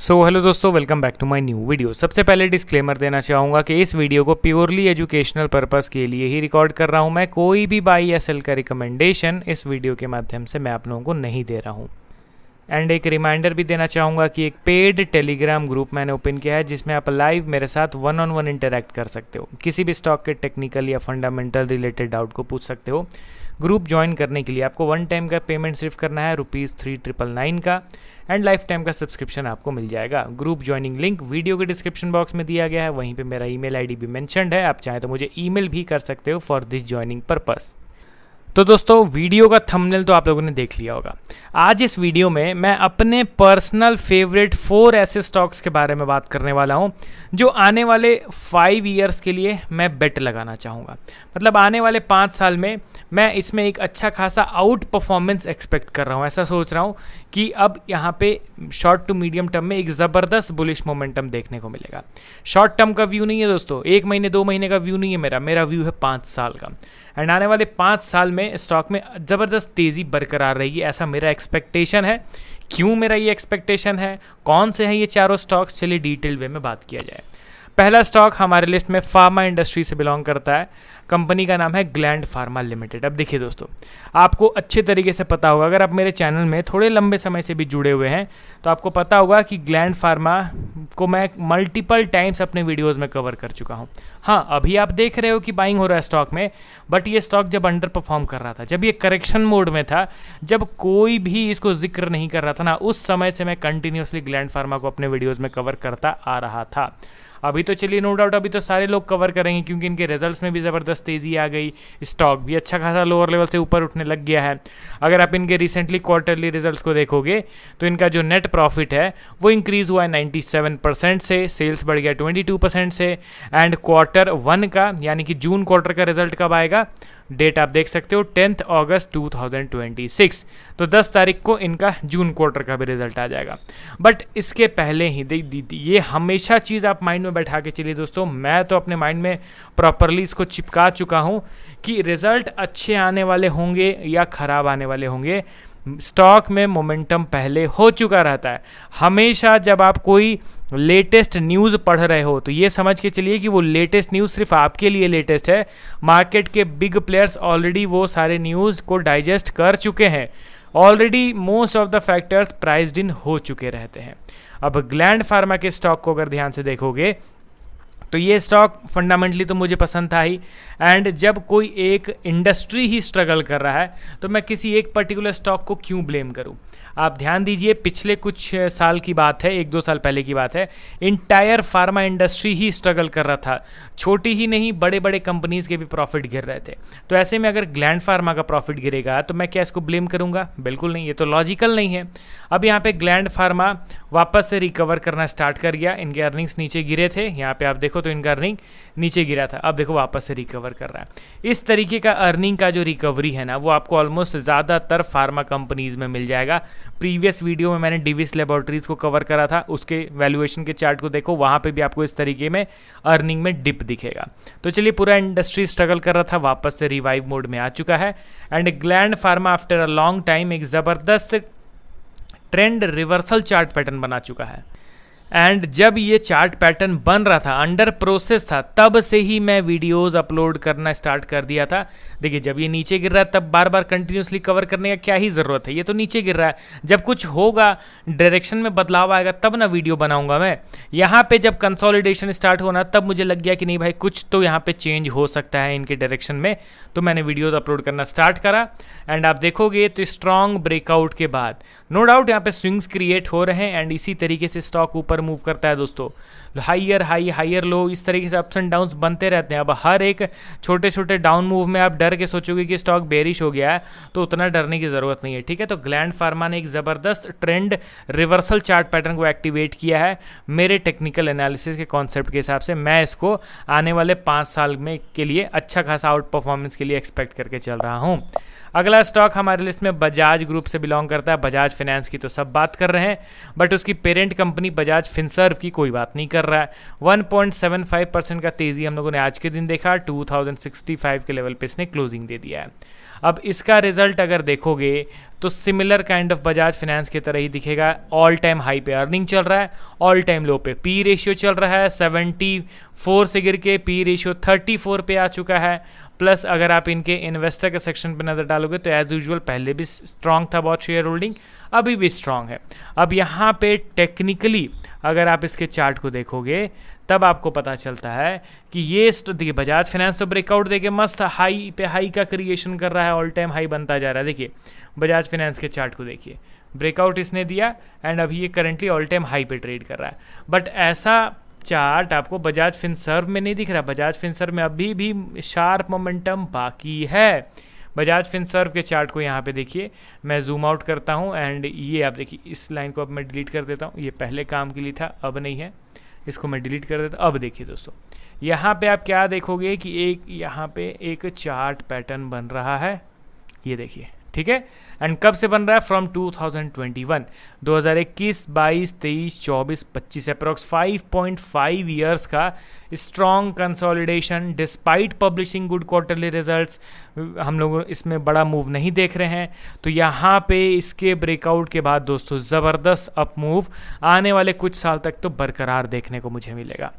Hello दोस्तों, welcome back to my new video. सबसे पहले डिस्क्लेमर देना चाहूँगा कि इस वीडियो को प्योरली एजुकेशनल पर्पस के लिए ही रिकॉर्ड कर रहा हूँ। मैं कोई भी बाई या सेल का रिकमेंडेशन इस वीडियो के माध्यम से मैं आप लोगों को नहीं दे रहा हूँ। एंड एक रिमाइंडर भी देना चाहूँगा कि एक पेड टेलीग्राम ग्रुप मैंने ओपन किया है जिसमें आप लाइव मेरे साथ वन ऑन वन इंटरेक्ट कर सकते हो, किसी भी स्टॉक के टेक्निकल या फंडामेंटल रिलेटेड डाउट को पूछ सकते हो। ग्रुप ज्वाइन करने के लिए आपको वन टाइम का पेमेंट सिर्फ करना है ₹3999 का, एंड लाइफ टाइम का सब्सक्रिप्शन आपको मिल जाएगा। ग्रुप ज्वाइनिंग लिंक वीडियो के डिस्क्रिप्शन बॉक्स में दिया गया है, वहीं पे मेरा ईमेल आईडी भी मेंशन्ड है। आप चाहें तो मुझे ईमेल भी कर सकते हो फॉर दिस ज्वाइनिंग पर्पस। तो दोस्तों, वीडियो का थंबनेल तो आप लोगों ने देख लिया होगा। आज इस वीडियो में मैं अपने पर्सनल फेवरेट 4 ऐसे स्टॉक्स के बारे में बात करने वाला हूं जो आने वाले 5 ईयर्स के लिए मैं बेट लगाना चाहूँगा। मतलब आने वाले 5 साल में मैं इसमें एक अच्छा खासा आउट परफॉर्मेंस एक्सपेक्ट कर रहा हूँ। ऐसा सोच रहा हूँ कि अब यहाँ पे शॉर्ट टू मीडियम टर्म में एक ज़बरदस्त बुलिश मोमेंटम देखने को मिलेगा। शॉर्ट टर्म का व्यू नहीं है दोस्तों, 1 महीने 2 महीने का व्यू नहीं है मेरा व्यू है 5 साल का। एंड आने वाले 5 साल में स्टॉक में ज़बरदस्त तेज़ी बरकरार रहेगी, ऐसा मेरा एक्सपेक्टेशन है। क्यों मेरा ये एक्सपेक्टेशन है, कौन से हैं ये चारों स्टॉक्स, चलिए डिटेल वे में बात किया जाए। पहला स्टॉक हमारे लिस्ट में फार्मा इंडस्ट्री से बिलोंग करता है। कंपनी का नाम है ग्लैंड फार्मा लिमिटेड। अब देखिए दोस्तों, आपको अच्छे तरीके से पता होगा, अगर आप मेरे चैनल में थोड़े लंबे समय से भी जुड़े हुए हैं तो आपको पता होगा कि ग्लैंड फार्मा को मैं मल्टीपल टाइम्स अपने वीडियोस में कवर कर चुका हूं। हाँ, अभी आप देख रहे हो कि बाइंग हो रहा है स्टॉक में, बट ये स्टॉक जब अंडर परफॉर्म कर रहा था, जब ये करेक्शन मोड में था, जब कोई भी इसको जिक्र नहीं कर रहा था ना, उस समय से मैं कंटिन्यूसली ग्लैंड फार्मा को अपने वीडियोज़ में कवर करता आ रहा था। अभी तो चलिए नो डाउट अभी तो सारे लोग कवर करेंगे क्योंकि इनके रिजल्ट्स में भी ज़बरदस्त तेज़ी आ गई, स्टॉक भी अच्छा खासा लोअर लेवल से ऊपर उठने लग गया है। अगर आप इनके रिसेंटली क्वार्टरली रिजल्ट्स को देखोगे तो इनका जो नेट प्रॉफिट है वो इंक्रीज़ हुआ है 97% से, सेल्स बढ़ गया 22% से। एंड Q1 का यानी कि जून क्वार्टर का रिजल्ट कब आएगा, डेट आप देख सकते हो 10 अगस्त 2026, तो 10 तारीख को इनका जून क्वार्टर का भी रिजल्ट आ जाएगा। बट इसके पहले ही ये हमेशा चीज़ आप माइंड में बैठा के चलिए दोस्तों, मैं तो अपने माइंड में प्रॉपरली इसको चिपका चुका हूँ कि रिजल्ट अच्छे आने वाले होंगे या ख़राब आने वाले होंगे, स्टॉक में मोमेंटम पहले हो चुका रहता है। हमेशा जब आप कोई लेटेस्ट न्यूज़ पढ़ रहे हो तो ये समझ के चलिए कि वो लेटेस्ट न्यूज़ सिर्फ आपके लिए लेटेस्ट है। मार्केट के बिग प्लेयर्स ऑलरेडी वो सारे न्यूज़ को डाइजेस्ट कर चुके हैं, already most of the factors priced इन हो चुके रहते हैं। अब ग्लैंड फार्मा के स्टॉक को अगर ध्यान से देखोगे तो ये स्टॉक फंडामेंटली तो मुझे पसंद था ही। एंड जब कोई एक इंडस्ट्री ही स्ट्रगल कर रहा है तो मैं किसी एक पर्टिकुलर स्टॉक को क्यों ब्लेम करूं। आप ध्यान दीजिए, पिछले कुछ साल की बात है, 1-2 साल पहले की बात है, इंटायर फार्मा इंडस्ट्री ही स्ट्रगल कर रहा था। छोटी ही नहीं, बड़े बड़े कंपनीज़ के भी प्रॉफिट गिर रहे थे। तो ऐसे में अगर ग्लैंड फार्मा का प्रॉफिट गिरेगा तो मैं क्या इसको ब्लेम करूंगा? बिल्कुल नहीं, ये तो लॉजिकल नहीं है। अब यहाँ पे ग्लैंड फार्मा वापस से रिकवर करना स्टार्ट कर गया। इनके अर्निंग्स नीचे गिरे थे, यहाँ पे आप देखो तो इनका अर्निंग नीचे गिरा था, अब देखो वापस से रिकवर कर रहा है। इस तरीके का अर्निंग का जो रिकवरी है ना, वो आपको ऑलमोस्ट ज़्यादातर फार्मा कंपनीज़ में मिल जाएगा। प्रीवियस वीडियो में मैंने डिविस लेबोरेटरीज़ को कवर करा था, उसके वैल्यूएशन के चार्ट को देखो, वहाँ पे भी आपको इस तरीके में अर्निंग में डिप दिखेगा। तो चलिए, पूरा इंडस्ट्री स्ट्रगल कर रहा था, वापस से रिवाइव मोड में आ चुका है। And gland pharma after a long time एक ज़बरदस्त ट्रेंड रिवर्सल चार्ट पैटर्न बना चुका है। एंड जब ये चार्ट पैटर्न बन रहा था, अंडर प्रोसेस था, तब से ही मैं वीडियोस अपलोड करना स्टार्ट कर दिया था। देखिए, जब ये नीचे गिर रहा है तब बार बार कंटिन्यूसली कवर करने का क्या ही ज़रूरत है, ये तो नीचे गिर रहा है। जब कुछ होगा, डायरेक्शन में बदलाव आएगा तब ना वीडियो बनाऊंगा मैं। यहाँ पे जब कंसोलिडेशन स्टार्ट होना तब मुझे लग गया कि नहीं भाई, कुछ तो यहाँ पे चेंज हो सकता है इनके डायरेक्शन में, तो मैंने वीडियोस अपलोड करना स्टार्ट करा। एंड आप देखोगे तो स्ट्रॉन्ग ब्रेकआउट के बाद नो डाउट यहाँ पे स्विंग्स क्रिएट हो रहे हैं। एंड इसी तरीके से स्टॉक ऊपर मूव करता है दोस्तों, हाइयर हाई हाइयर लो, इस तरीके से अप्स एंड डाउन्स बनते रहते हैं। अब हर एक छोटे छोटे डाउन मूव में आप डर के सोचोगे कि स्टॉक बेरिश हो गया है, तो उतना डरने की ज़रूरत नहीं है, ठीक है। तो ग्लैंड फार्मा ने एक ज़बरदस्त ट्रेंड रिवर्सल चार्ट पैटर्न को एक्टिवेट किया है। मेरे टेक्निकल एनालिसिस के कॉन्सेप्ट के हिसाब से मैं इसको आने वाले 5 साल में के लिए अच्छा खासा आउट परफॉर्मेंस के लिए एक्सपेक्ट करके चल रहा हूँ। अगला स्टॉक हमारे लिस्ट में बजाज ग्रुप से बिलोंग करता है। बजाज फाइनेंस की तो सब बात कर रहे हैं, बट उसकी पेरेंट कंपनी बजाज फिनसर्व की कोई बात नहीं कर रहा है। 1.75% का तेज़ी हम लोगों ने आज के दिन देखा, 2065 के लेवल पे इसने क्लोजिंग दे दिया है। अब इसका रिजल्ट अगर देखोगे तो similar kind of Bajaj finance की तरह ही दिखेगा। ऑल टाइम हाई पे अर्निंग चल रहा है, ऑल टाइम लो पे पी रेशियो चल रहा है, 74 से गिर के पी रेशियो 34 पे आ चुका है। प्लस अगर आप इनके इन्वेस्टर के सेक्शन पे नज़र डालोगे तो एज यूजुअल पहले भी स्ट्रांग था बहुत शेयर होल्डिंग, अभी भी स्ट्रांग है। अब यहाँ पे टेक्निकली अगर आप इसके चार्ट को देखोगे तब आपको पता चलता है कि ये देखिए बजाज फाइनेंस तो ब्रेकआउट देके मस्त हाई पे हाई का क्रिएशन कर रहा है, ऑल टाइम हाई बनता जा रहा है। देखिए बजाज फाइनेंस के चार्ट को देखिए, ब्रेकआउट इसने दिया एंड अभी ये करंटली ऑल टाइम हाई पे ट्रेड कर रहा है। बट ऐसा चार्ट आपको बजाज फिनसर्व में नहीं दिख रहा। बजाज फिनसर्व में अभी भी शार्प मोमेंटम बाकी है। बजाज फिनसर्व के चार्ट को यहाँ पे देखिए, मैं जूम आउट करता हूँ एंड ये आप देखिए इस लाइन को अब मैं डिलीट कर देता हूँ, ये पहले काम के लिए था अब नहीं है, इसको मैं डिलीट कर देता हूँ। अब देखिए दोस्तों यहाँ पे आप क्या देखोगे कि एक यहाँ पे एक चार्ट पैटर्न बन रहा है, ये देखिए, ठीक है। एंड कब से बन रहा है? फ्रॉम 2021, 2021, 22, 23, 24, 25 अप्रॉक्स 5.5 ईयर्स का strong consolidation despite publishing good quarterly results. हम लोग इसमें बड़ा मूव नहीं देख रहे हैं, तो यहाँ पे इसके ब्रेकआउट के बाद दोस्तों ज़बरदस्त अप मूव आने वाले कुछ साल तक तो बरकरार देखने को मुझे मिलेगा।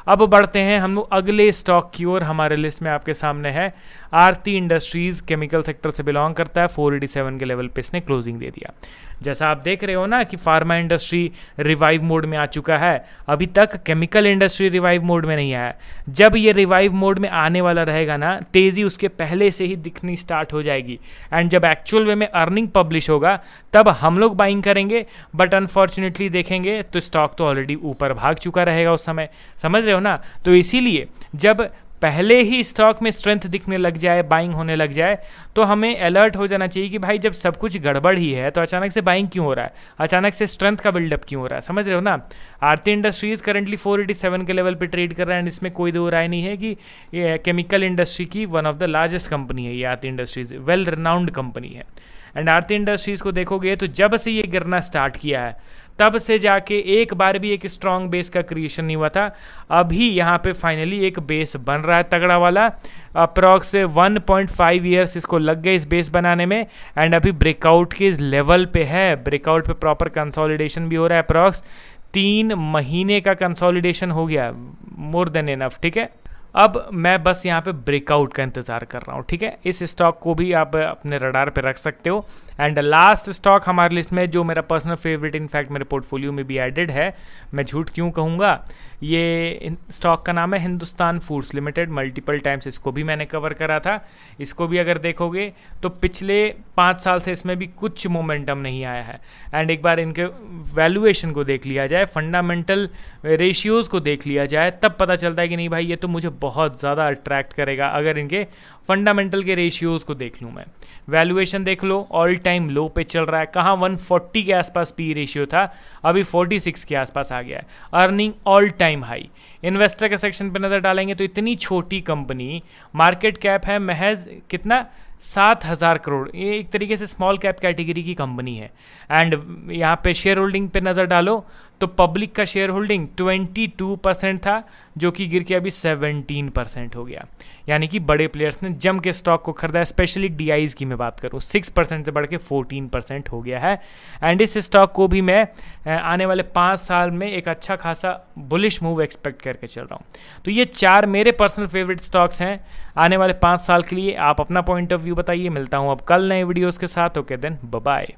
अब बढ़ते हैं हम लोग अगले स्टॉक की ओर। हमारे लिस्ट में आपके सामने है आरती इंडस्ट्रीज़, केमिकल सेक्टर से बिलोंग करता है। 487 के लेवल पे इसने क्लोजिंग दे दिया। जैसा आप देख रहे हो ना कि फार्मा इंडस्ट्री रिवाइव मोड में आ चुका है, अभी तक केमिकल इंडस्ट्री रिवाइव मोड में नहीं आया। जब ये रिवाइव मोड में आने वाला रहेगा ना, तेज़ी उसके पहले से ही दिखनी स्टार्ट हो जाएगी एंड जब एक्चुअल वे में अर्निंग पब्लिश होगा तब हम लोग बाइंग करेंगे। बट अनफॉर्चुनेटली देखेंगे तो स्टॉक तो ऑलरेडी ऊपर भाग चुका रहेगा उस समय, समझ रहे हो ना। तो इसीलिए जब पहले ही स्टॉक में स्ट्रेंथ दिखने लग जाए, बाइंग होने लग जाए, तो हमें अलर्ट हो जाना चाहिए कि भाई जब सब कुछ गड़बड़ ही है तो अचानक से बाइंग क्यों हो रहा है, अचानक से स्ट्रेंथ का बिल्डअप क्यों हो रहा है, समझ रहे हो ना। आरती इंडस्ट्रीज़ करंटली 487 के लेवल पे ट्रेड कर रहा है एंड इसमें कोई दो राय नहीं है कि ये केमिकल इंडस्ट्री की one of the largest company है। ये आरती इंडस्ट्रीज़ वेल रिनाउंड कंपनी है। एंड आरती इंडस्ट्रीज़ को देखोगे तो जब से ये गिरना स्टार्ट किया है तब से जाके एक बार भी एक स्ट्रॉन्ग बेस का क्रिएशन नहीं हुआ था। अभी यहाँ पे फाइनली एक बेस बन रहा है तगड़ा वाला। अप्रॉक्स 1.5 ईयर्स इसको लग गए इस बेस बनाने में एंड अभी ब्रेकआउट के लेवल पे है। ब्रेकआउट पे प्रॉपर कंसोलिडेशन भी हो रहा है। अप्रॉक्स 3 महीने का कंसोलिडेशन हो गया, मोर देन इनफ, ठीक है। अब मैं बस यहाँ पे ब्रेकआउट का इंतज़ार कर रहा हूँ, ठीक है। इस स्टॉक को भी आप अपने रडार पे रख सकते हो। एंड लास्ट स्टॉक हमारे लिस्ट में जो मेरा पर्सनल फेवरेट, इनफैक्ट मेरे पोर्टफोलियो में भी एडेड है, मैं झूठ क्यों कहूँगा, ये स्टॉक का नाम है Hindustan foods limited. Multiple times इसको भी मैंने कवर करा था। इसको भी अगर देखोगे तो पिछले 5 साल से इसमें भी कुछ मोमेंटम नहीं आया है। एंड एक बार इनके वैल्यूएशन को देख लिया जाए, फंडामेंटल रेशियोज़ को देख लिया जाए, तब पता चलता है कि नहीं भाई ये तो मुझे बहुत ज़्यादा अट्रैक्ट करेगा अगर इनके फंडामेंटल के रेशियोज़ को देख लूँ मैं। वैल्यूएशन देख लो, ऑल टाइम लो पे चल रहा है। कहाँ 140 के आसपास पी रेशियो था, अभी 46 के आसपास आ गया है। Earning all time high. Investor के सेक्शन पे नज़र डालेंगे तो इतनी छोटी कंपनी, मार्केट कैप है महज कितना, 7,000 करोड़। ये एक तरीके से स्मॉल कैप कैटेगरी की कंपनी है। एंड यहाँ पे शेयर होल्डिंग पे नज़र डालो तो पब्लिक का शेयर होल्डिंग 22% था, जो कि गिर के अभी 17% हो गया। यानी कि बड़े प्लेयर्स ने जम के स्टॉक को खरीदा। स्पेशली डीआईज की मैं बात करूँ, 6% से बढ़ के 14% हो गया है। एंड इस स्टॉक को भी मैं आने वाले 5 साल में एक अच्छा खासा बुलिश मूव एक्सपेक्ट करके चल रहा हूँ। तो ये 4 मेरे पर्सनल फेवरेट स्टॉक्स हैं आने वाले 5 साल के लिए। आप अपना पॉइंट ऑफ व्यू बताइए। मिलता हूँ अब कल नए वीडियोज़ के साथ। Okay then, bye bye.